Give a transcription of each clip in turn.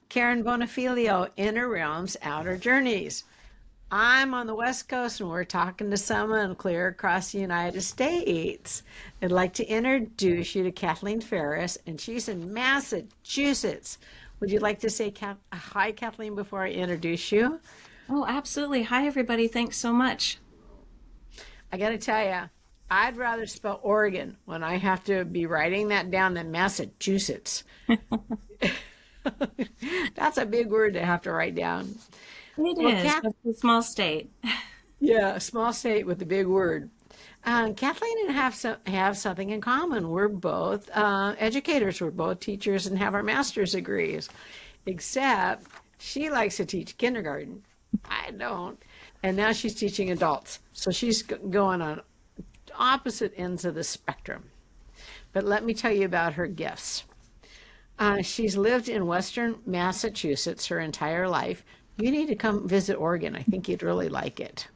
Karen Bonifilio, Inner Realms, Outer Journeys. I'm on the West Coast and we're talking to someone clear across the United States. I'd like to introduce you to Kathleen Farris, and she's in Massachusetts. Would you like to say hi, Kathleen, before I introduce you? Oh, absolutely. Hi, everybody. Thanks so much. I got to tell you, I'd rather spell Oregon when I have to be writing that down than Massachusetts. That's a big word to have to write down. It Well, is. It's a small state. yeah, a small state with a big word. Kathleen and I have something in common. We're both educators. We're both teachers and have our master's degrees. Except she likes to teach kindergarten. I don't. And now she's teaching adults. So she's going on opposite ends of the spectrum. But let me tell you about her gifts. She's lived in Western Massachusetts her entire life. You need to come visit Oregon. I think you'd really like it.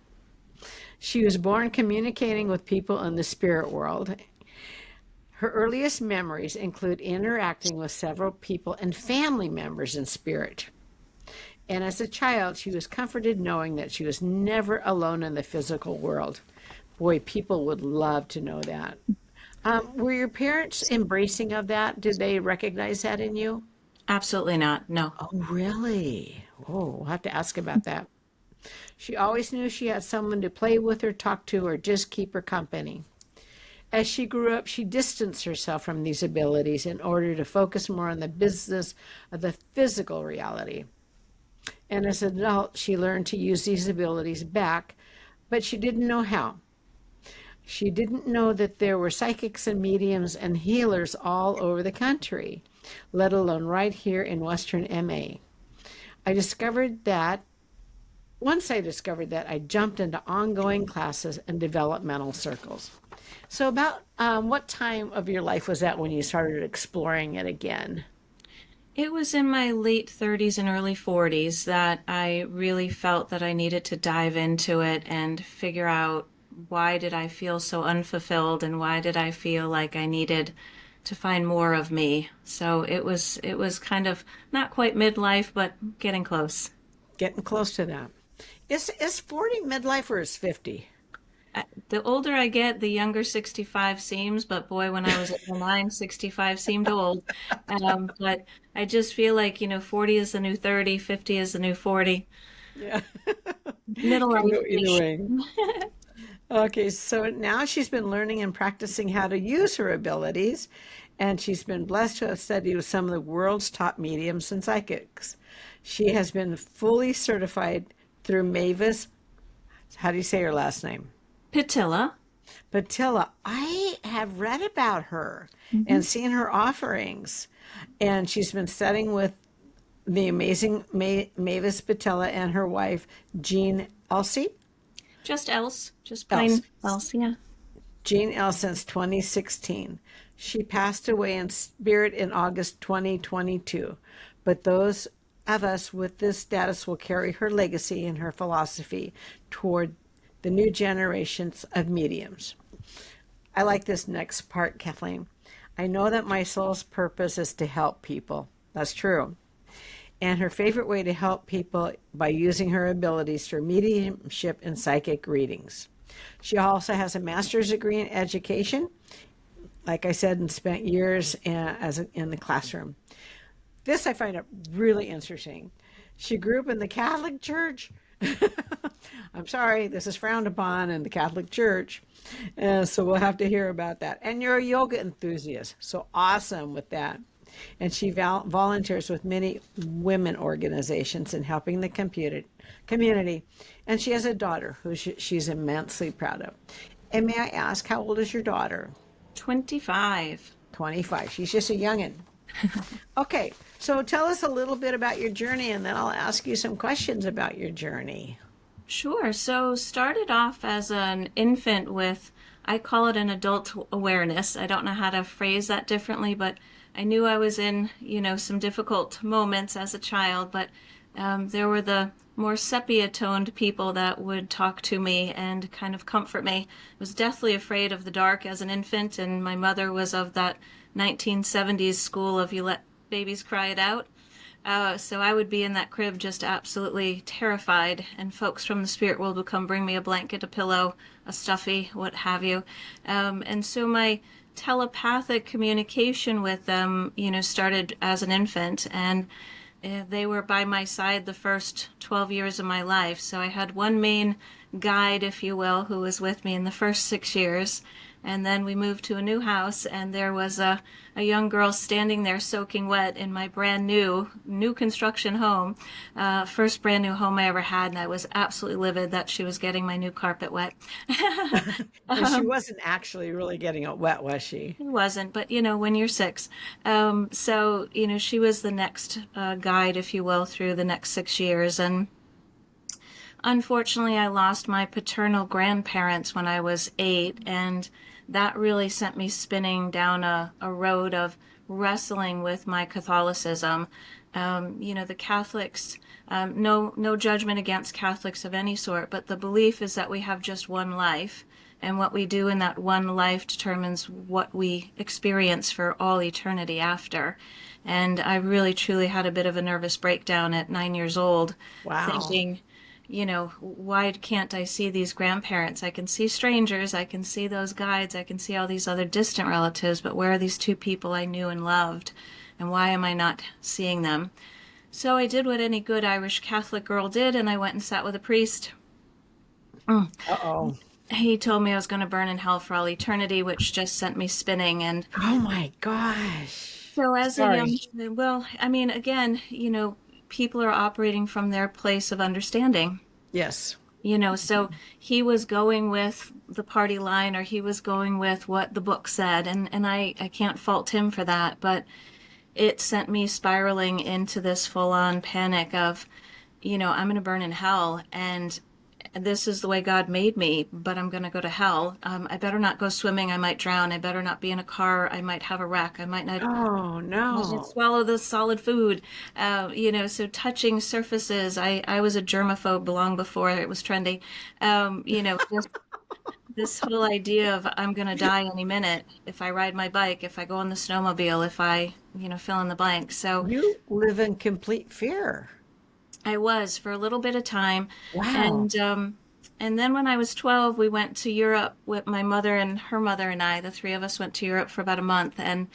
She was born communicating with people in the spirit world. Her earliest memories include interacting with several people and family members in spirit. And as a child, she was comforted knowing that she was never alone in the physical world. Boy, people would love to know that. Were your parents embracing of that? Did they recognize that in you? Absolutely not. No. Oh, really? Oh, we'll have to ask about that. She always knew she had someone to play with or talk to or just keep her company. As she grew up, she distanced herself from these abilities in order to focus more on the business of the physical reality. And as an adult, she learned to use these abilities back, but she didn't know how. She didn't know that there were psychics and mediums and healers all over the country, let alone right here in Western MA. Once I discovered that, I jumped into ongoing classes and developmental circles. So about what time of your life was that when you started exploring it again? It was in my late 30s and early 40s that I really felt that I needed to dive into it and figure out why did I feel so unfulfilled and why did I feel like I needed to find more of me. So it was kind of not quite midlife, but getting close. Getting close to that. Is 40 midlife or is 50? The older I get, the younger 65 seems, but boy, when I was at the line, 65 seemed old. But I just feel like, 40 is the new 30, 50 is the new 40. Yeah. Middle Can go life. either way. Okay, so now she's been learning and practicing how to use her abilities, and she's been blessed to have studied with some of the world's top mediums and psychics. She has been fully certified through Mavis. How do you say her last name? Patilla. Patilla. I have read about her and seen her offerings, and she's been studying with the amazing Mavis Patilla and her wife, Jean Elsey. Just else. Just plain else, yeah. Jean L. since 2016. She passed away in spirit in August 2022. But those of us with this status will carry her legacy and her philosophy toward the new generations of mediums. I like this next part, Kathleen. I know that my soul's purpose is to help people. That's true. And her favorite way to help people by using her abilities through mediumship and psychic readings. She also has a master's degree in education, like I said, and spent years in the classroom. This I find it really interesting. She grew up in the Catholic Church. I'm sorry, this is frowned upon in the Catholic Church. So we'll have to hear about that. And you're a yoga enthusiast, so awesome with that. And she volunteers with many women organizations in helping the community. And she has a daughter who she's immensely proud of. And may I ask, how old is your daughter? 25. 25. She's just a youngin'. Okay, so tell us a little bit about your journey, and then I'll ask you some questions about your journey. Sure. So started off as an infant with I call it an adult awareness. I don't know how to phrase that differently, but I knew I was in, some difficult moments as a child, but there were the more sepia-toned people that would talk to me and kind of comfort me. I was deathly afraid of the dark as an infant, and my mother was of that 1970s school of you let babies cry it out. So I would be in that crib just absolutely terrified, and folks from the spirit world would come bring me a blanket, a pillow, a stuffy, what have you. And so my telepathic communication with them, started as an infant, and they were by my side the first 12 years of my life. So I had one main guide, if you will, who was with me in the first 6 years. And then we moved to a new house, and there was a young girl standing there soaking wet in my brand new construction home. First brand new home I ever had, and I was absolutely livid that she was getting my new carpet wet. And she wasn't actually really getting it wet, was she? It wasn't, but when you're 6. So, she was the next guide, if you will, through the next 6 years. And unfortunately, I lost my paternal grandparents when I was 8, and that really sent me spinning down a road of wrestling with my Catholicism. The Catholics, no judgment against Catholics of any sort, but the belief is that we have just one life, and what we do in that one life determines what we experience for all eternity after. And I really truly had a bit of a nervous breakdown at 9 years old, Wow. thinking, why can't I see these grandparents? I can see strangers, I can see those guides, I can see all these other distant relatives, but where are these 2 people I knew and loved? And why am I not seeing them? So I did what any good Irish Catholic girl did, and I went and sat with a priest. Uh-oh. He told me I was going to burn in hell for all eternity, which just sent me spinning. And Oh my gosh. so as a young, Sorry. well, I mean, again, people are operating from their place of understanding. Yes. So he was going with the party line, or he was going with what the book said, and I can't fault him for that, but it sent me spiraling into this full-on panic of, I'm going to burn in hell, and this is the way God made me, but I'm going to go to hell. I better not go swimming. I might drown. I better not be in a car. I might have a wreck. I might not. Oh I should no. swallow the solid food. So touching surfaces. I was a germaphobe long before it was trendy. This whole idea of I'm going to die any minute if I ride my bike, if I go on the snowmobile, if I, fill in the blank. So You live in complete fear. I was for a little bit of time. Wow. And then when I was 12, we went to Europe with my mother and her mother and I. The 3 of us went to Europe for about a month, and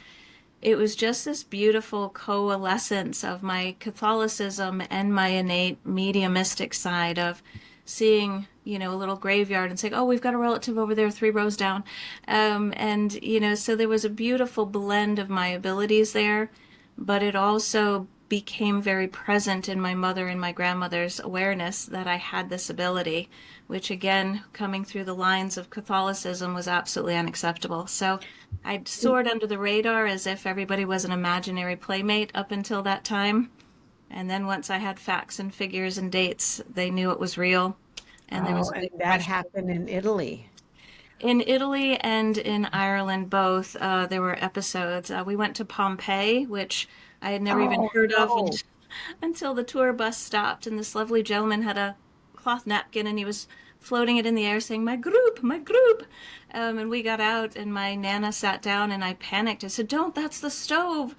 it was just this beautiful coalescence of my Catholicism and my innate mediumistic side of seeing, a little graveyard and saying, oh, we've got a relative over there 3 rows down. So there was a beautiful blend of my abilities there, but it also became very present in my mother and my grandmother's awareness that I had this ability, which again, coming through the lines of Catholicism, was absolutely unacceptable. So I soared under the radar as if everybody was an imaginary playmate up until that time. And then once I had facts and figures and dates, they knew it was real. And there Oh, was a and big that rush. happened in Italy. In Italy and in Ireland, both, there were episodes. We went to Pompeii, which I had never even Oh heard of no. until the tour bus stopped, and this lovely gentleman had a cloth napkin, and he was floating it in the air saying, my group, my group. And we got out, and my Nana sat down, and I panicked. I said, don't, that's the stove.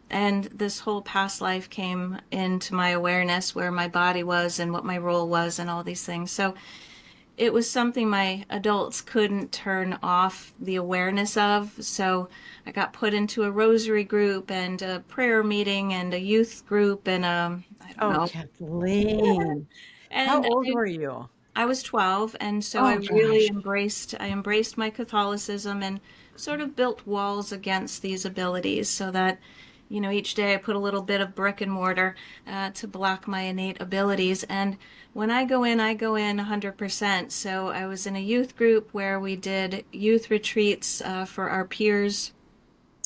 And this whole past life came into my awareness, where my body was and what my role was and all these things. So it was something my adults couldn't turn off the awareness of. So I got put into a rosary group and a prayer meeting and a youth group and I don't Oh, know. Kathleen. How And old were you? I was 12, and so I Oh really gosh. embraced my Catholicism and sort of built walls against these abilities so that, each day I put a little bit of brick and mortar to block my innate abilities. And when I go in 100%. So I was in a youth group where we did youth retreats for our peers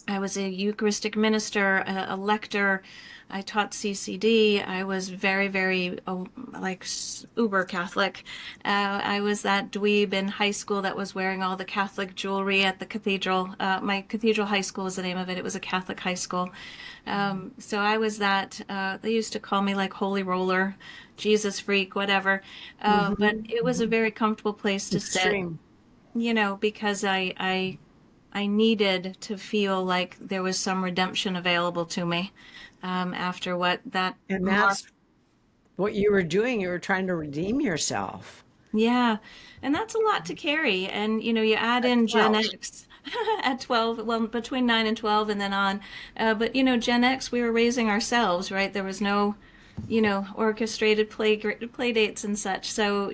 I was a Eucharistic minister, a lector. I taught CCD. I was very, very like uber Catholic. I was that dweeb in high school that was wearing all the Catholic jewelry at the cathedral. My cathedral high school was the name of it. It was a Catholic high school. So I was that. They used to call me like Holy Roller, Jesus freak, whatever. But it was a very comfortable place to sit, Extreme. because I needed to feel like there was some redemption available to me after what that And mark. that's what you were doing. You were trying to redeem yourself. Yeah, and that's a lot to carry. And you add in Gen Well, X at 12, well, between 9 and 12, and then on. But Gen X, we were raising ourselves, right? There was no, orchestrated play dates and such. So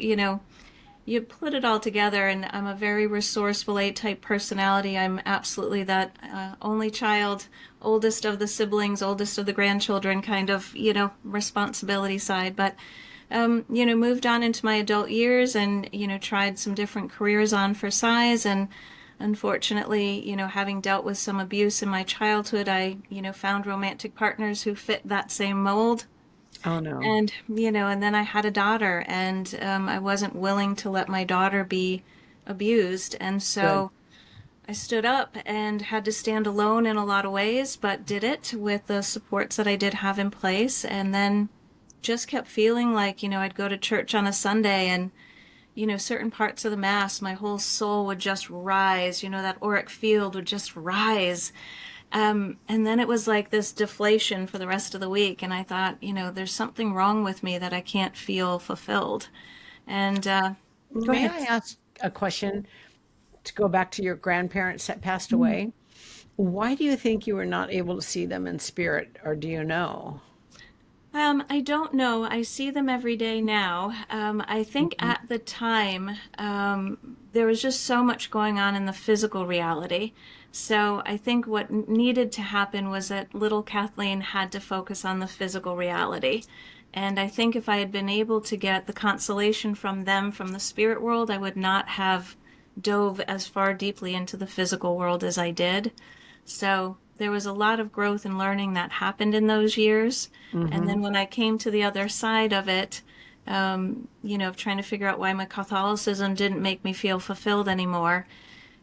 you put it all together, and I'm a very resourceful A-type personality. I'm absolutely that only child, oldest of the siblings, oldest of the grandchildren kind of, responsibility side. But, moved on into my adult years and, tried some different careers on for size. And unfortunately, having dealt with some abuse in my childhood, I, found romantic partners who fit that same mold. oh no. And then I had a daughter, and I wasn't willing to let my daughter be abused. And Good. so I stood up and had to stand alone in a lot of ways, but did it with the supports that I did have in place. And then just kept feeling like, I'd go to church on a Sunday and, certain parts of the Mass, my whole soul would just rise, that auric field would just rise. And then it was like this deflation for the rest of the week. And I thought, there's something wrong with me that I can't feel fulfilled. And go May ahead. I ask a question to go back to your grandparents that passed Mm. away? Why do you think you were not able to see them in spirit, or do you know? I don't know. I see them every day now. I think Mhm. at the time, there was just so much going on in the physical reality. So I think what needed to happen was that little Kathleen had to focus on the physical reality. And I think if I had been able to get the consolation from them from the spirit world, I would not have dove as far deeply into the physical world as I did. So there was a lot of growth and learning that happened in those years. And then Mhm. when I came to the other side of it, of trying to figure out why my Catholicism didn't make me feel fulfilled anymore,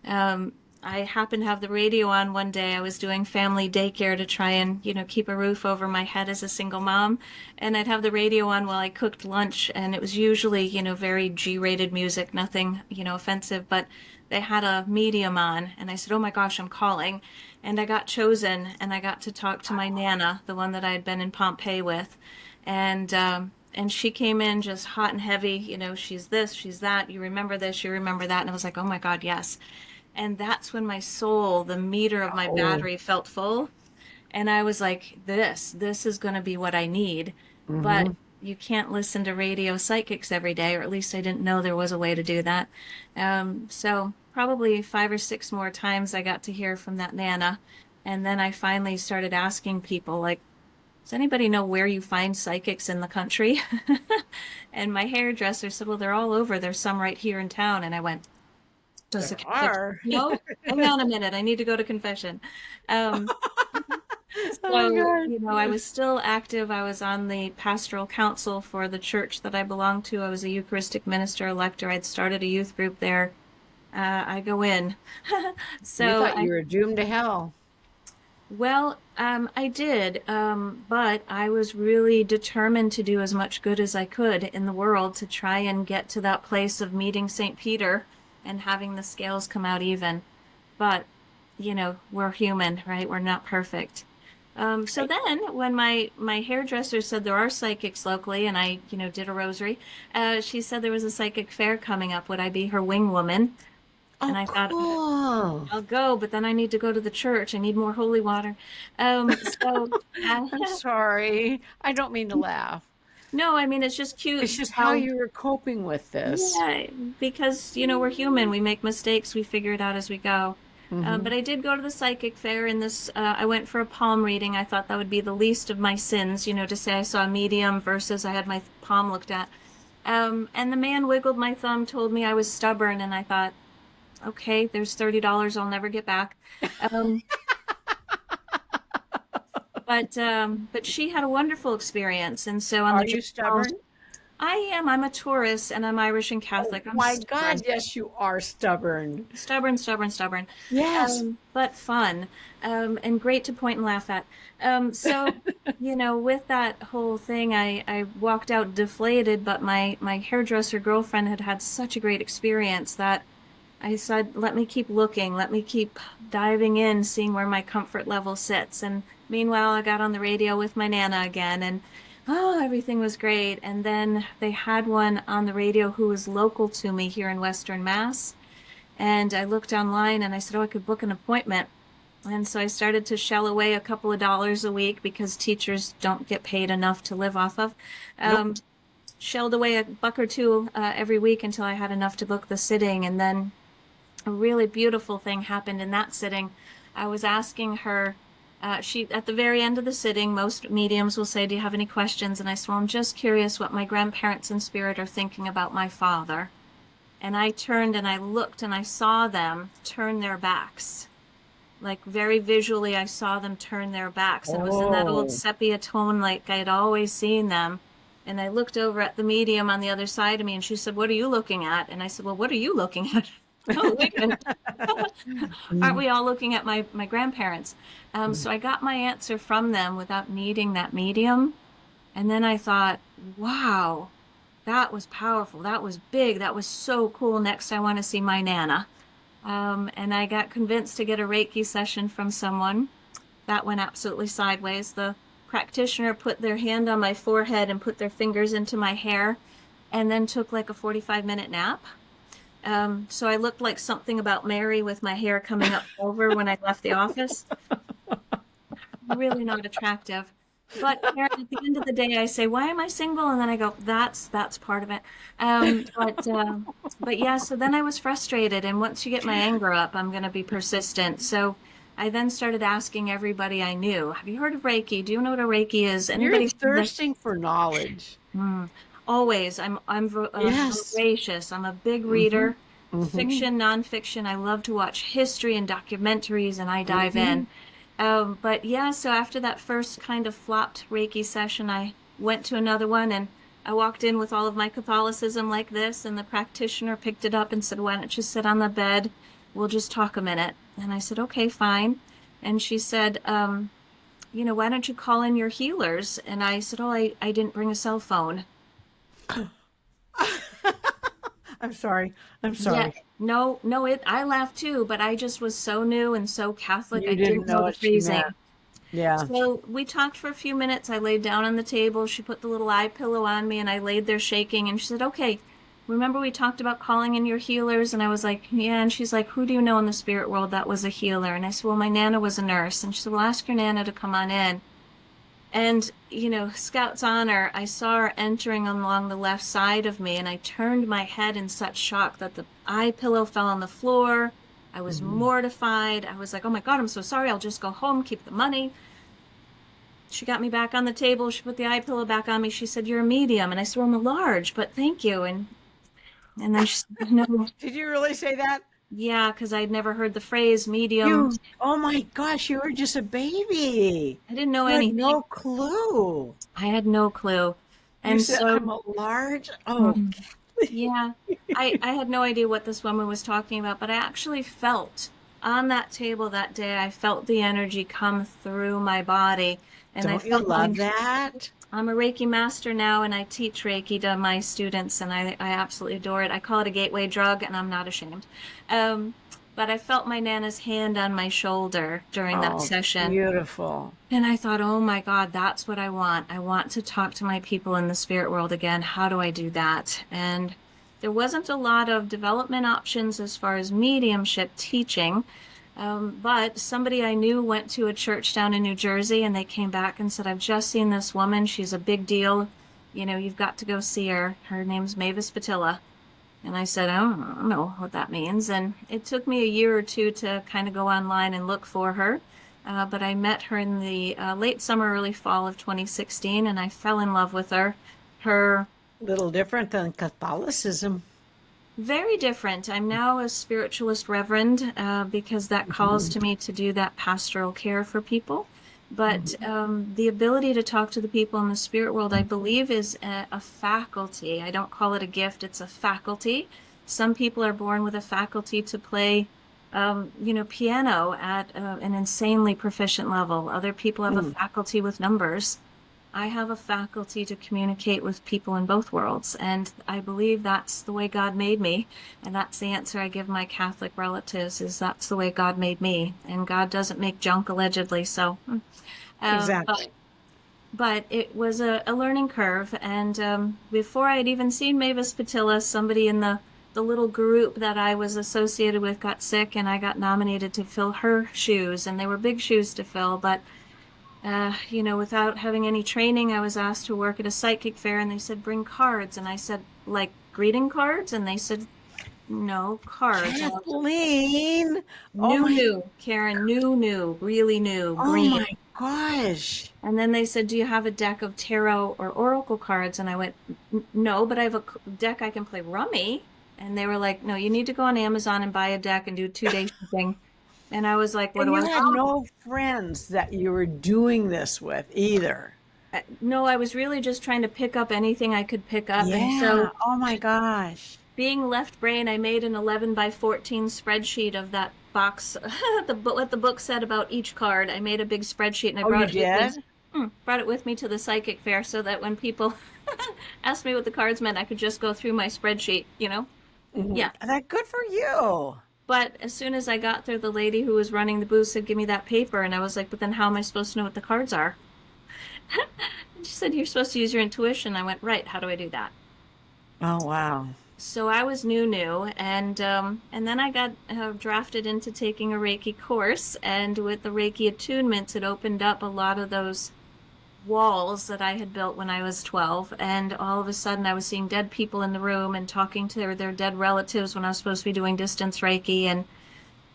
um, I happened to have the radio on one day. I was doing family daycare to try and, keep a roof over my head as a single mom. And I'd have the radio on while I cooked lunch. And it was usually, very G-rated music, nothing, offensive. But they had a medium on. And I said, oh my gosh, I'm calling. And I got chosen, and I got to talk to my Nana, the one that I had been in Pompeii with. And she came in just hot and heavy, she's this, she's that, you remember this, you remember that. And I was like, oh my God, yes. And that's when my soul, the meter of my Oh. battery felt full. And I was like, this is going to be what I need. But Mhm. you can't listen to radio psychics every day, or at least I didn't know there was a way to do that. So probably 5 or 6 more times I got to hear from that Nana. And then I finally started asking people, like, does anybody know where you find psychics in the country? And my hairdresser said, well, they're all over. There's some right here in town. And I went, does the There Catholic Church are. know? Hang on a minute. I need to go to confession. Um, Oh so, God. I was still active. I was on the pastoral council for the church that I belonged to. I was a Eucharistic minister elector. I'd started a youth group there. I go in. You So thought you were doomed to hell. I did, but I was really determined to do as much good as I could in the world to try and get to that place of meeting St. Peter and having the scales come out even. But, we're human, right? We're not perfect. So I, then when my hairdresser said there are psychics locally and I, did a rosary, she said there was a psychic fair coming up. Would I be her wing woman? And oh, I thought, cool. I'll go, but then I need to go to the church. I need more holy water. So I'm sorry. I don't mean to laugh. no, I mean, it's just It's cute just how how, you were coping with this. yeah, because, we're human. We make mistakes. We figure it out as we go. Hmm. But I did go to the psychic fair and I went for a palm reading. I thought that would be the least of my sins, to say I saw a medium versus I had my palm looked at. And the man wiggled my thumb, told me I was stubborn, and I thought, okay, there's $30 I'll never get back. Um, But she had a wonderful experience, and so on the Are you trip home, stubborn? I am. I'm a Taurus, and I'm Irish and Oh Catholic. I'm my stubborn. God, yes, you are stubborn. Stubborn, stubborn, stubborn, Yes. but fun, and great to point and laugh at. So, with that whole thing, I walked out deflated, but my hairdresser girlfriend had had such a great experience that I said, let me keep looking, let me keep diving in, seeing where my comfort level sits. And meanwhile, I got on the radio with my Nana again, and oh, everything was great. And then they had one on the radio who was local to me here in Western Mass. And I looked online and I said, oh, I could book an appointment. And so I started to shell away a couple of dollars a week because teachers don't get paid enough to live off of. Nope. Shelled away a buck or two every week until I had enough to book the sitting. And then a really beautiful thing happened in that sitting. I was asking her, she at the very end of the sitting, most mediums will say, do you have any questions? And I said, well, I'm just curious what my grandparents in spirit are thinking about my father. And I turned and I looked and I saw them turn their backs. Like very visually, I saw them turn their backs. And it was in that old Oh, sepia tone, like I'd always seen them. And I looked over at the medium on the other side of me and she said, what are you looking at? And I said, well, what are you looking at? Oh, wait a minute. Aren't we all looking at my grandparents? So I got my answer from them without needing that medium. And then I thought, wow, that was powerful. That was big. That was so cool. Next, I want to see my Nana. And I got convinced to get a Reiki session from someone. That went absolutely sideways. The practitioner put their hand on my forehead and put their fingers into my hair and then took like a 45-minute nap. So I looked like something about Mary with my hair coming up over when I left the office. Really not attractive. But Karen, at the end of the day, I say, "Why am I single?" And then I go, "That's part of it." But yeah. So then I was frustrated, and once you get my anger up, I'm going to be persistent. So I then started asking everybody I knew, "Have you heard of Reiki? Do you know what a Reiki is? you're Anybody?" thirsting for knowledge. Always. I'm Yes. voracious. I'm a big Mm-hmm. reader, Mm-hmm. fiction, nonfiction. I love to watch history and documentaries, and I dive Mm-hmm. in. But yeah, so after that first kind of flopped Reiki session, I went to another one and I walked in with all of my Catholicism like this, and the practitioner picked it up and said, why don't you sit on the bed? We'll just talk a minute. And I said, okay, fine. And she said, why don't you call in your healers? And I said, oh, I didn't bring a cell phone. I'm sorry. I'm Yeah, sorry. no, no, I laughed too, but I just was so new and so Catholic, You I didn't didn't know know the what she meant. phrasing. Yeah. So we talked for a few minutes. I laid down on the table. She put the little eye pillow on me and I laid there shaking. And she said, okay, remember we talked about calling in your healers? And I was like, yeah. And she's like, who do you know in the spirit world that was a healer? And I said, well, my Nana was a nurse. And she said, well, ask your Nana to come on in. And, Scout's honor, I saw her entering along the left side of me, and I turned my head in such shock that the eye pillow fell on the floor. I was Mhm. mortified. I was like, oh my God, I'm so sorry. I'll just go home, keep the money. She got me back on the table. She put the eye pillow back on me. She said, you're a medium. And I said, well, I'm a large, but thank you. And then she said, no, Did you really say that? yeah, because I'd never heard the phrase medium. You, oh my gosh, you were just a baby. I didn't know You had anything. no clue. I had no clue. You And said, I'm so, a large. Oh, mm, yeah, I had no idea what this woman was talking about, but I actually felt on that table that day, I felt the energy come through my body. And I don't you felt my love that? I'm a Reiki master now, and I teach Reiki to my students, and I absolutely adore it. I call it a gateway drug, and I'm not ashamed. Um, but I felt my Nana's hand on my shoulder during that Oh, session, beautiful. and I thought, oh my God, that's what I want. I want to talk to my people in the spirit world again. How do I do that? And there wasn't a lot of development options as far as mediumship teaching. But somebody I knew went to a church down in New Jersey and they came back and said, I've just seen this woman. She's a big deal. You've got to go see her. Her name's Mavis Patilla. And I said, I don't know what that means. And it took me a year or two to kind of go online and look for her. But I met her in the late summer, early fall of 2016, and I fell in love with her. Her Little different than Catholicism. Very different. I'm now a spiritualist reverend because that calls to me to do that pastoral care for people. But the ability to talk to the people in the spirit world, I believe, is a faculty. I don't call it a gift, it's a faculty. Some people are born with a faculty to play, piano at an insanely proficient level. Other people have a Mm. faculty with numbers. I have a faculty to communicate with people in both worlds, and I believe that's the way God made me, and that's the answer I give my Catholic relatives, is that's the way God made me, and God doesn't make junk allegedly, so. Um, but Exactly. but it was a learning curve, and before I had even seen Mavis Patilla, somebody in the little group that I was associated with got sick, and I got nominated to fill her shoes, and they were big shoes to fill, but without having any training, I was asked to work at a psychic fair, and they said, bring cards. And I said, like greeting cards? And they said, no, cards. And I was, Kathleen. Oh my, Karen, new, really new, oh green. my gosh. And then they said, do you have a deck of tarot or oracle cards? And I went, no, but I have a deck I can play rummy. And they were like, no, you need to go on Amazon and buy a deck and do 2 day shipping. And I was like, what And do you I had know? no friends that you were doing this with either. No, I was really just trying to pick up anything I could pick up. And Yeah. so Oh my gosh. being left brain, I made an 11 by 14 spreadsheet of that box, what the book said about each card. I made a big spreadsheet and I Oh, you brought it with did? me. Brought it with me to the psychic fair so that when people asked me what the cards meant, I could just go through my spreadsheet. Hmm. Yeah. That good for you. But as soon as I got there, the lady who was running the booth said, give me that paper. And I was like, but then how am I supposed to know what the cards are? And she said, you're supposed to use your intuition. I went, right, how do I do that? Oh wow. So I was new, and then I got drafted into taking a Reiki course, and with the Reiki attunements, it opened up a lot of those walls that I had built when I was 12, and all of a sudden I was seeing dead people in the room and talking to their dead relatives when I was supposed to be doing distance Reiki, and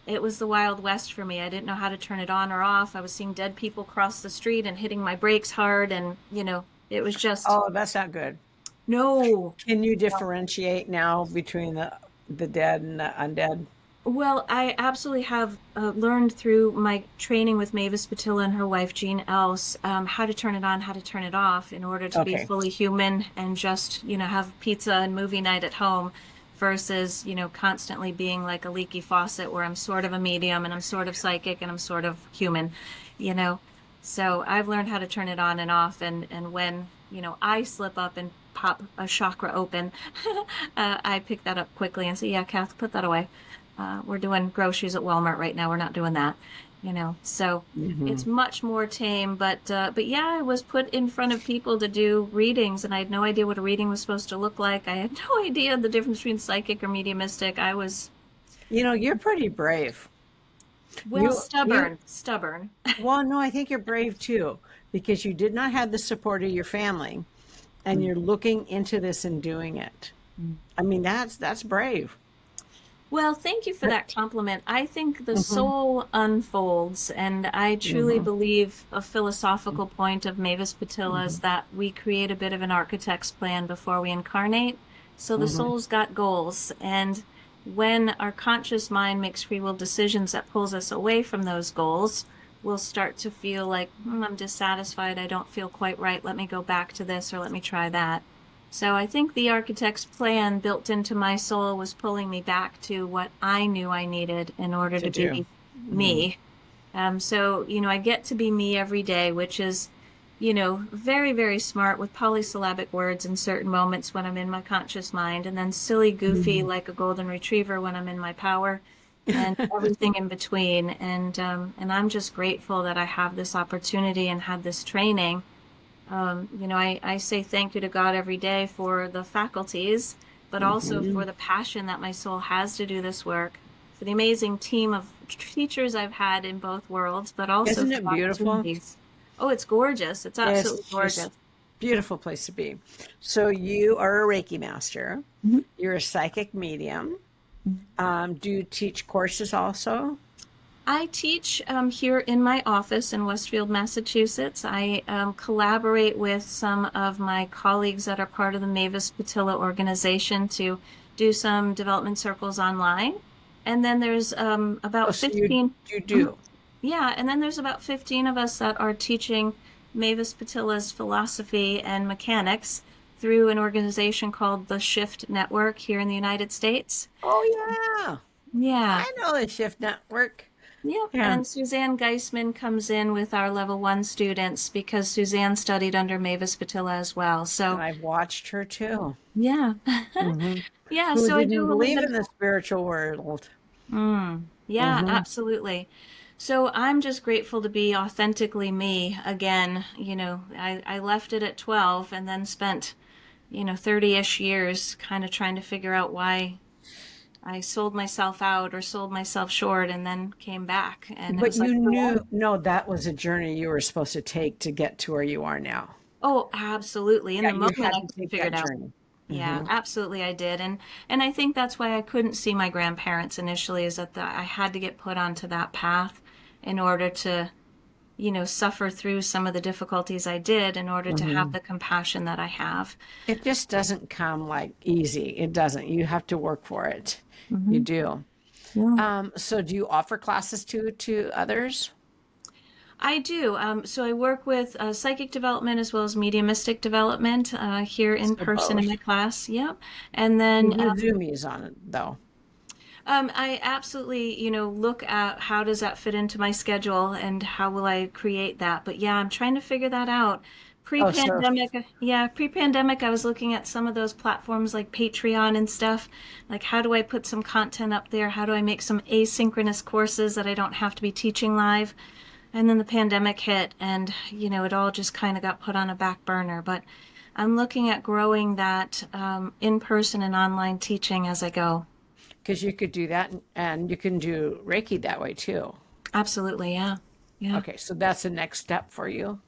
it was the Wild West for me. I didn't know how to turn it on or off. I was seeing dead people cross the street and hitting my brakes hard, and it was just Oh, that's not good. no. Can you differentiate now between the dead and the undead? Well, I absolutely have learned through my training with Mavis Patilla and her wife, Jean Else, how to turn it on, how to turn it off in order to be Okay. fully human and just, have pizza and movie night at home versus, constantly being like a leaky faucet where I'm sort of a medium and I'm sort of psychic and I'm sort of human, you know. So I've learned how to turn it on and off. And when, I slip up and pop a chakra open, I pick that up quickly and say, yeah, Kath, put that away. We're doing groceries at Walmart right now. We're not doing that. So Hmm. it's much more tame. But yeah, I was put in front of people to do readings, and I had no idea what a reading was supposed to look like. I had no idea the difference between psychic or mediumistic. I was, You're pretty brave. well, You stubborn. well, no, I think you're brave too, because you did not have the support of your family and you're looking into this and doing it. I mean, that's brave. Well, thank you for that compliment. I think the Hmm. soul unfolds, and I truly Hmm. believe a philosophical point of Mavis Patilla is Hmm. that we create a bit of an architect's plan before we incarnate. So the Hmm. soul's got goals, and when our conscious mind makes free will decisions that pulls us away from those goals, we'll start to feel like, I'm dissatisfied, I don't feel quite right, let me go back to this or let me try that. So I think the architect's plan built into my soul was pulling me back to what I knew I needed in order To to do. be Hmm. me. So, I get to be me every day, which is, very, very smart with polysyllabic words in certain moments when I'm in my conscious mind, and then silly, goofy, Hmm. like a golden retriever when I'm in my power, and everything in between. And I'm just grateful that I have this opportunity and had this training. I say thank you to God every day for the faculties, but also Hmm. for the passion that my soul has to do this work, for the amazing team of teachers I've had in both worlds, but also Isn't for it the beautiful? opportunities. Oh, it's gorgeous. It's It's absolutely just gorgeous. beautiful place to be. So you are a Reiki master. Mhm. You're a psychic medium. Do you teach courses also? I teach here in my office in Westfield, Massachusetts. I collaborate with some of my colleagues that are part of the Mavis Patilla organization to do some development circles online. And then there's Oh, about so you 15. you Mhm. do. Yeah, and then there's about 15 of us that are teaching Mavis Patila's philosophy and mechanics through an organization called the Shift Network here in the United States. Oh, yeah. Yeah. I know the Shift Network. Yep. Yeah. And Suzanne Geisman comes in with our level 1 students because Suzanne studied under Mavis Patila as well. And So, I've watched her too. yeah. Hmm. Yeah, Who so I didn't do a little believe bit in of the that. spiritual world. Yeah, Hmm. absolutely. So I'm just grateful to be authentically me again. I left it at 12 and then spent, 30-ish years kind of trying to figure out why I sold myself out or sold myself short and then came back. And it But was like, you for what? knew, no, that was a journey you were supposed to take to get to where you are now. Oh, absolutely. In Yeah, the you moment had I to could have take figured that out. journey. Yeah, absolutely I did. And I think that's why I couldn't see my grandparents initially is that I had to get put onto that path in order to, suffer through some of the difficulties I did in order to have Hmm. the compassion that I have. It just doesn't come like easy. It doesn't. You have to work for it. You Hmm. do. Yeah. So do you offer classes to others? I do. So I work with psychic development as well as mediumistic development here in So person in both. my class. Yep. And You then do Zoomies on it though. I absolutely, look at how does that fit into my schedule and how will I create that. But yeah, I'm trying to figure that out. Oh, so Pre-pandemic, yeah, pre-pandemic, I was looking at some of those platforms like Patreon and stuff. Like, how do I put some content up there? How do I make some asynchronous courses that I don't have to be teaching live? And then the pandemic hit and, it all just kind of got put on a back burner. But I'm looking at growing that in-person and online teaching as I go. because you could do that and you can do Reiki that way too. Absolutely, yeah. Yeah. Okay, so that's the next step for you.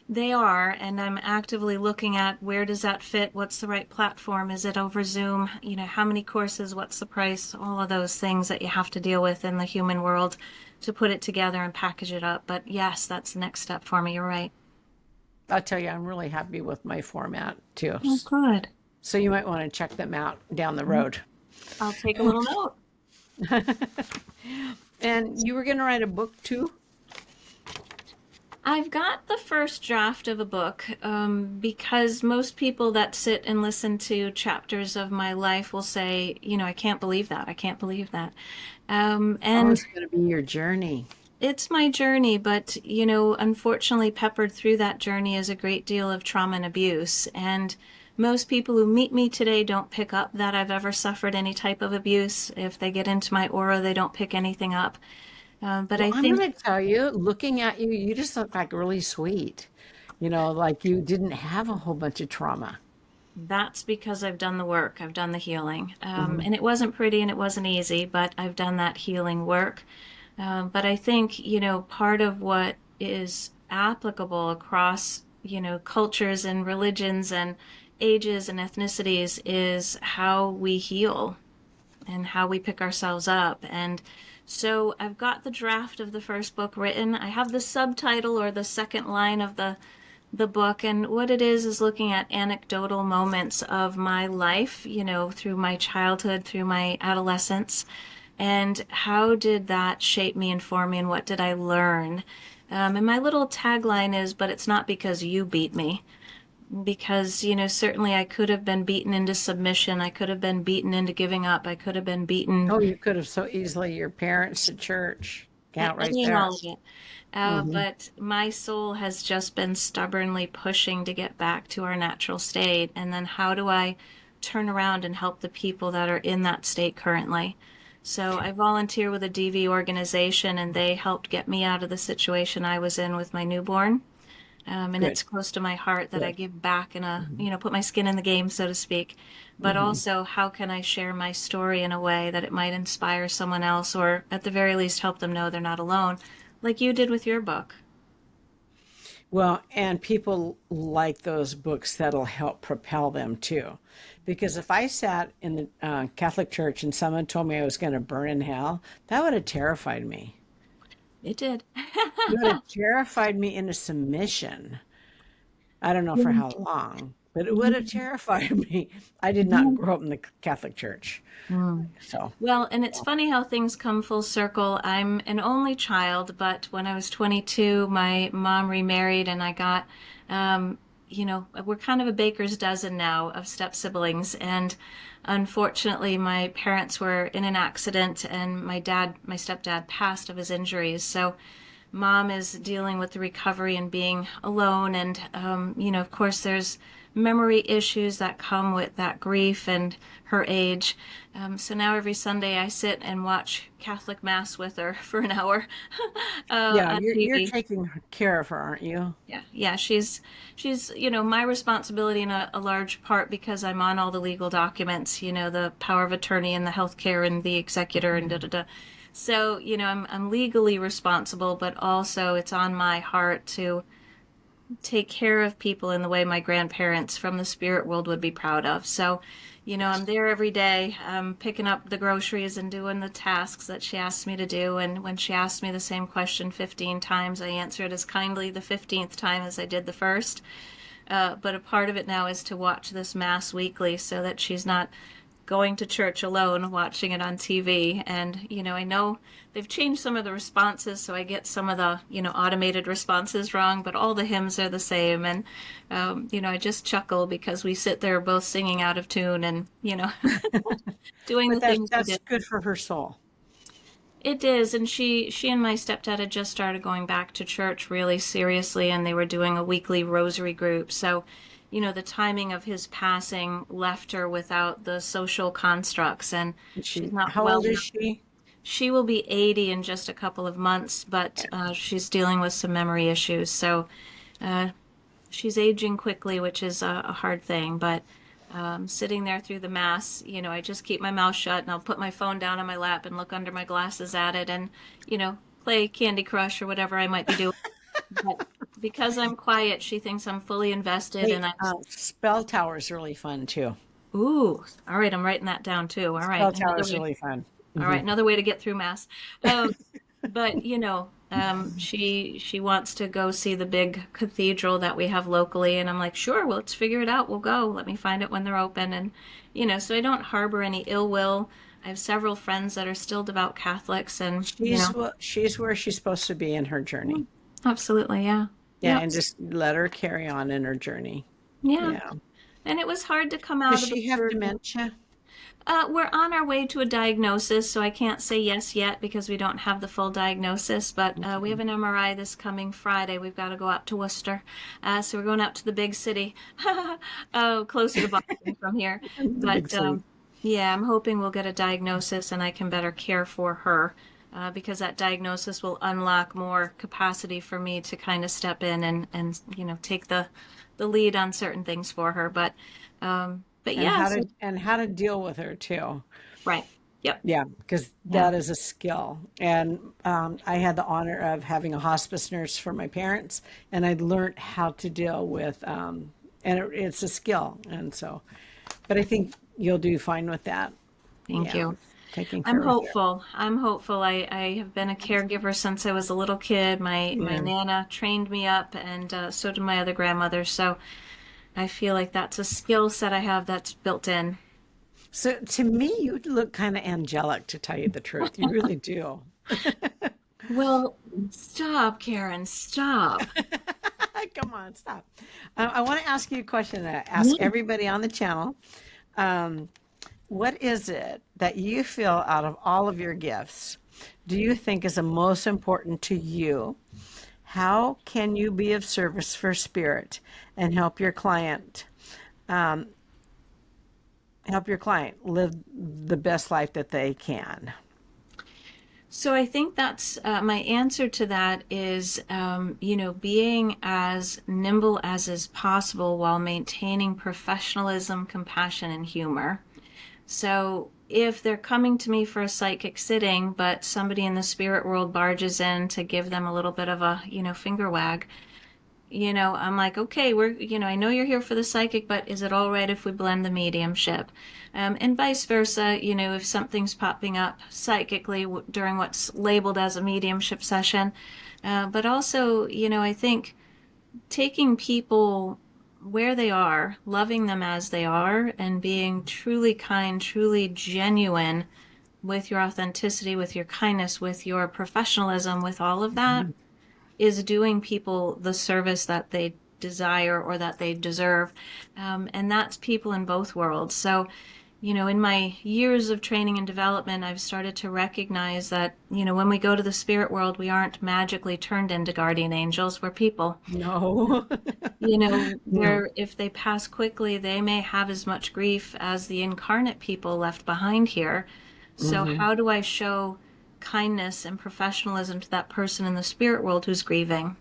They are, and I'm actively looking at where does that fit? What's the right platform? Is it over Zoom? How many courses? What's the price? All of those things that you have to deal with in the human world to put it together and package it up. But yes, that's the next step for me. You're right. I'll tell you, I'm really happy with my format too. Oh, good. So you might want to check them out down the road. I'll take a little note. And you were going to write a book too? I've got the first draft of a book because most people that sit and listen to chapters of my life will say, I can't believe that. I can't believe that. Oh, And it's going to be your journey. it's my journey, but, unfortunately, peppered through that journey is a great deal of trauma and abuse. And most people who meet me today don't pick up that I've ever suffered any type of abuse. If they get into my aura, they don't pick anything up. But Well, I I'm think going to tell you, looking at you, you just look like really sweet. Like you didn't have a whole bunch of trauma. that's because I've done the work, I've done the healing. And it wasn't pretty and it wasn't easy, but I've done that healing work. But I think, part of what is applicable across, cultures and religions and ages and ethnicities is how we heal and how we pick ourselves up. And so I've got the draft of the first book written. I have the subtitle or the second line of the book, and what it is looking at anecdotal moments of my life, through my childhood, through my adolescence, and how did that shape me and form me, and what did I learn? And my little tagline is, but it's not because you beat me. Because, certainly I could have been beaten into submission. I could have been beaten into giving up. I could have been beaten Oh, you could have so easily your parents, the church, count right any and there. all of it. Hmm. But my soul has just been stubbornly pushing to get back to our natural state. And then how do I turn around and help the people that are in that state currently? So I volunteer with a DV organization, and they helped get me out of the situation I was in with my newborn. And Good, it's close to my heart that I good. give back in put my skin in the game, so to speak. But Hmm. also, how can I share my story in a way that it might inspire someone else, or at the very least, help them know they're not alone, like you did with your book? Well, and people like those books that'll help propel them too. Because if I sat in the Catholic Church and someone told me I was going to burn in hell, that would have terrified me. It did. It would have terrified me into submission. I don't know for how long, but it would have terrified me. I did not grow up in the Catholic Church. Mm. So, Well, and it's funny how things come full circle. I'm an only child, but when I was 22, my mom remarried, and I got, we're kind of a baker's dozen now of step siblings. And unfortunately, my parents were in an accident, and my stepdad passed of his injuries. So mom is dealing with the recovery and being alone. And, of course, there's memory issues that come with that grief and her age. So now every Sunday I sit and watch Catholic Mass with her for an hour yeah, on you're TV. taking care of her, aren't you? Yeah, she's my responsibility in a large part because I'm on all the legal documents, the power of attorney and the healthcare and the executor and da da da. So, I'm legally responsible, but also it's on my heart to take care of people in the way my grandparents from the spirit world would be proud of. So, I'm there every day, picking up the groceries and doing the tasks that she asks me to do. And when she asked me the same question 15 times, I answered as kindly the 15th time as I did the first. But a part of it now is to watch this Mass weekly so that she's not going to church alone, watching it on TV. And, I know they've changed some of the responses, so I get some of the, automated responses wrong, but all the hymns are the same. And, I just chuckle because we sit there both singing out of tune and, doing But the things we that's did. good for her soul. It is, and she and my stepdad had just started going back to church really seriously, and they were doing a weekly rosary group. So, the timing of his passing left her without the social constructs, and she's not How well old is enough. she? She will be 80 in just a couple of months, but she's dealing with some memory issues. So uh, she's aging quickly, which is a hard thing. But sitting there through the Mass, I just keep my mouth shut and I'll put my phone down on my lap and look under my glasses at it and, play Candy Crush or whatever I might be doing. But because I'm quiet, she thinks I'm fully invested, Hey, and Spell Tower is really fun too. ooh, all right, I'm writing that down too. All right, Spell Tower another is way. really fun. All right, another way to get through Mass. But she wants to go see the big cathedral that we have locally, and I'm like, sure, well, let's figure it out. We'll go. Let me find it when they're open, and so I don't harbor any ill will. I have several friends that are still devout Catholics, and She's where she's supposed to be in her journey. absolutely, yeah, Yeah, yep, and just let her carry on in her journey. yeah. Yeah. And it was hard to come Does out of the she have spiritual. dementia? We're on our way to a diagnosis, so I can't say yes yet because we don't have the full diagnosis. But we have an MRI this coming Friday. We've got to go out to Worcester. So we're going out to the big city, closer to Boston from here. The big But city. yeah, I'm hoping we'll get a diagnosis and I can better care for her because that diagnosis will unlock more capacity for me to kind of step in and take the lead on certain things for her. But And yeah, how so, to deal with her too. right. Yep. Yeah, because Yeah. that is a skill. And I had the honor of having a hospice nurse for my parents, and I learned how to deal with, it's a skill. And so, but I think you'll do fine with that. Thank Yeah, you. taking I'm care of her. hopeful. I'm hopeful. I have been a caregiver since I was a little kid. My Yeah. Nana trained me up, and so did my other grandmother. So I feel like that's a skill set I have that's built in. So to me, you look kind of angelic, to tell you the truth. You really do. Well, stop, Karen. Stop. Come on, stop. I want to ask you a question that I ask everybody on the channel. Um, what is it that you feel out of all of your gifts do you think is the most important to you? How can you be of service for spirit and um, help your client live the best life that they can? So I think that's my answer to that is, being as nimble as is possible while maintaining professionalism, compassion, and humor. So if they're coming to me for a psychic sitting, but somebody in the spirit world barges in to give them a little bit of a, finger wag, I'm like, okay, I know you're here for the psychic, but is it all right if we blend the mediumship? And vice versa, if something's popping up psychically during what's labeled as a mediumship session. But also, I think taking people where they are, loving them as they are, and being truly kind, truly genuine with your authenticity, with your kindness, with your professionalism, with all of that, is doing people the service that they desire or that they deserve. And that's people in both worlds. So, in my years of training and development, I've started to recognize that, when we go to the spirit world, we aren't magically turned into guardian angels. We're people. No. No. Where if they pass quickly, they may have as much grief as the incarnate people left behind here. So how do I show kindness and professionalism to that person in the spirit world who's grieving?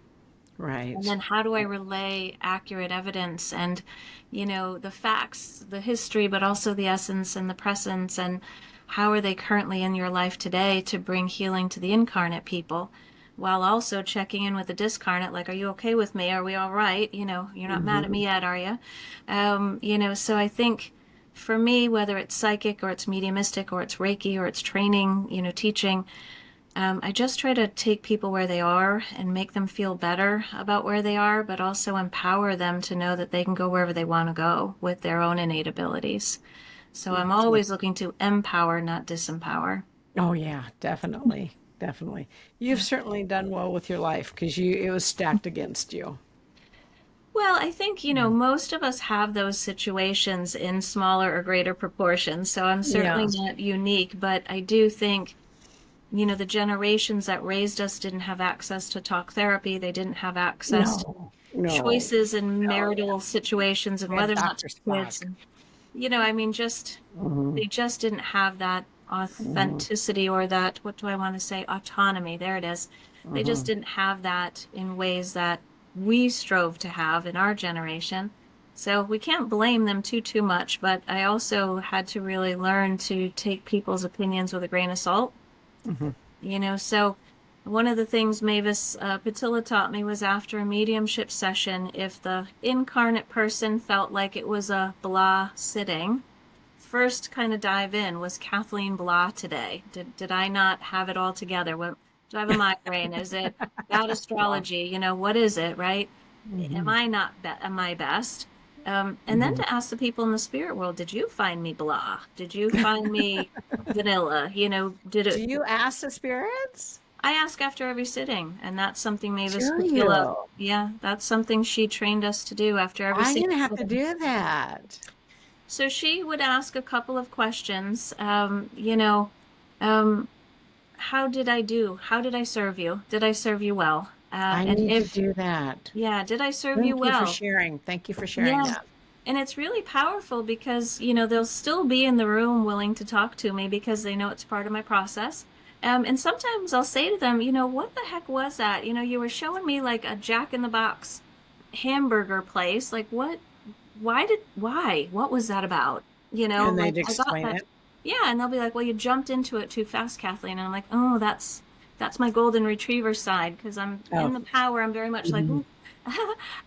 Right. And then how do I relay accurate evidence and, the facts, the history, but also the essence and the presence, and how are they currently in your life today to bring healing to the incarnate people, while also checking in with the discarnate, like, are you okay with me? Are we all right? You're not mad at me yet, are you? So I think for me, whether it's psychic or it's mediumistic or it's Reiki or it's training, teaching, I just try to take people where they are and make them feel better about where they are, but also empower them to know that they can go wherever they want to go with their own innate abilities. So I'm always looking to empower, not disempower. Oh yeah, definitely. Definitely. You've certainly done well with your life because it was stacked against you. Well, I think, most of us have those situations in smaller or greater proportions. So I'm certainly Yeah. not unique, but I do think the generations that raised us didn't have access to talk therapy. They didn't have access to No. No. choices in No. marital situations and We had whether or not to Dr. have kids. Spock. And, they just didn't have that Hmm. authenticity or that, what do I want to say, autonomy. There it is. They just didn't have that in ways that we strove to have in our generation. So we can't blame them too much, but I also had to really learn to take people's opinions with a grain of salt. So one of the things Mavis Patilla taught me was after a mediumship session, if the incarnate person felt like it was a blah sitting, first kind of dive in, was Kathleen blah today? Did I not have it all together? Do I have a migraine? Is it bad Wow. astrology? What is it, right? Am Hmm. I not am I best? And then to ask the people in the spirit world, did you find me blah? Did you find me vanilla? Did Do it? you ask the spirits? I ask after every sitting, and that's something Mavis Do Patilla, you? yeah, that's something she trained us to do after every I'm single gonna have to sitting. do that. So she would ask a couple of questions. Um, how did I do? How did I serve you? Did I serve you well? I And need to if, do that. yeah, did I serve you Thank you for well? sharing. Thank you for sharing Yeah. that. And it's really powerful because, they'll still be in the room willing to talk to me because they know it's part of my process. And sometimes I'll say to them, what the heck was that? You were showing me like a Jack in the Box hamburger place. Like, why? What was that about? And Like they'd I got explain that. it. Yeah. And they'll be like, well, you jumped into it too fast, Kathleen. And I'm like, oh, that's my golden retriever side because I'm in Oh. the power. I'm very much like, Mhm.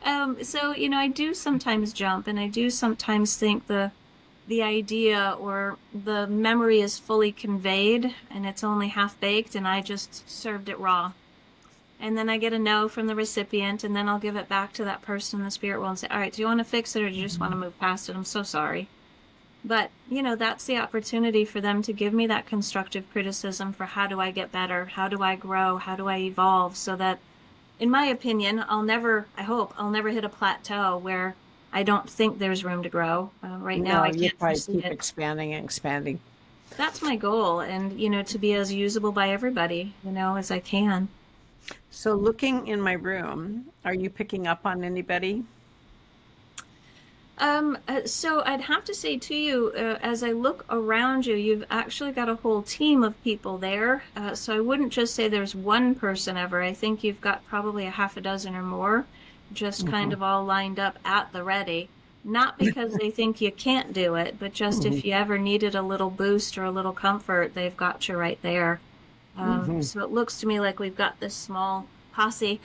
ooh. So, I do sometimes jump and I do sometimes think the idea or the memory is fully conveyed and it's only half baked and I just served it raw. And then I get a no from the recipient and then I'll give it back to that person in the spirit world and say, all right, do you want to fix it or do you just want to move past it? I'm so sorry. But, that's the opportunity for them to give me that constructive criticism for how do I get better? How do I grow? How do I evolve? So that, in my opinion, I hope I'll never hit a plateau where I don't think there's room to grow. Right now, No, I you can't probably foresee keep it. expanding and expanding. That's my goal. And, to be as usable by everybody, as I can. So, looking in my room, are you picking up on anybody? So I'd have to say to you, as I look around you, you've actually got a whole team of people there. So I wouldn't just say there's one person ever. I think you've got probably a half a dozen or more just kind Hmm. of all lined up at the ready. Not because they think you can't do it, but just Hmm. if you ever needed a little boost or a little comfort, they've got you right there. Hmm. So it looks to me like we've got this small posse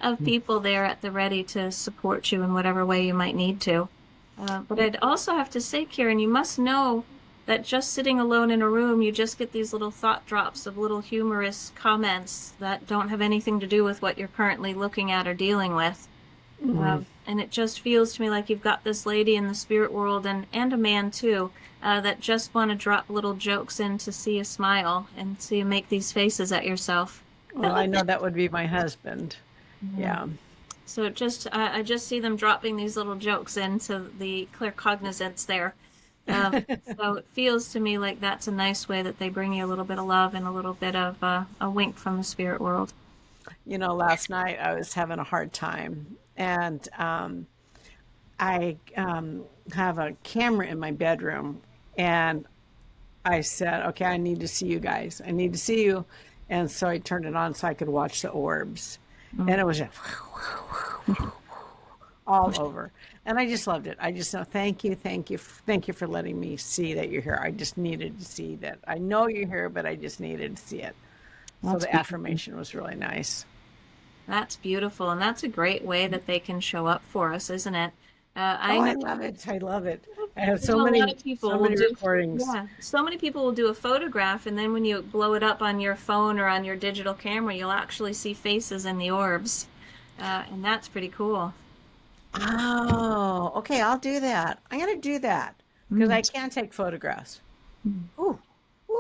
of people there at the ready to support you in whatever way you might need to. But I'd also have to say, Kieran, you must know that just sitting alone in a room, you just get these little thought drops of little humorous comments that don't have anything to do with what you're currently looking at or dealing with. Hmm. And it just feels to me like you've got this lady in the spirit world, and a man too, that just want to drop little jokes in to see you smile and see you make these faces at yourself. Well, I know that would be my husband. Yeah. Yeah. So it just, I just see them dropping these little jokes into the claircognizance there. So it feels to me like that's a nice way that they bring you a little bit of love and a little bit of a wink from the spirit world. Last night I was having a hard time, and I have a camera in my bedroom, and I said, okay, I need to see you guys. I need to see you. And so I turned it on so I could watch the orbs. And it was just all over. And I just loved it. I just know, thank you, thank you, thank you for letting me see that you're here. I just needed to see that. I know you're here, but I just needed to see it. So That's the beautiful. affirmation was really nice. That's beautiful, and that's a great way that they can show up for us, isn't it? Oh, I I know, love it. I love it. I have a lot of so people will many do, recordings. yeah, so many people will do a photograph, and then when you blow it up on your phone or on your digital camera, you'll actually see faces in the orbs, and that's pretty cool. Oh, okay. I'll do that. I'm going to do that because I Mm. can take photographs. Ooh,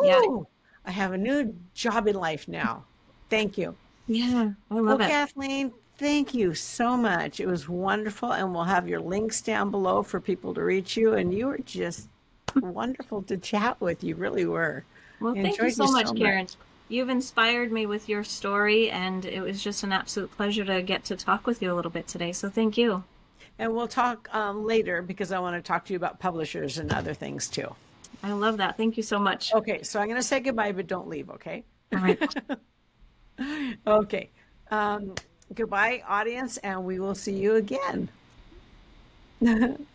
Yeah, ooh. I have a new job in life now. Thank you. yeah, I Well, love it. Kathleen, thank you so much. It was wonderful. And we'll have your links down below for people to reach you. And you were just wonderful to chat with. You really were. Well, I thank you enjoyed you so so much, much. Karen. You've inspired me with your story, and it was just an absolute pleasure to get to talk with you a little bit today. So thank you. And we'll talk later because I want to talk to you about publishers and other things too. I love that. Thank you so much. Okay, so I'm going to say goodbye, but don't leave, okay? All right. Okay. Um, Goodbye, audience, and we will see you again. And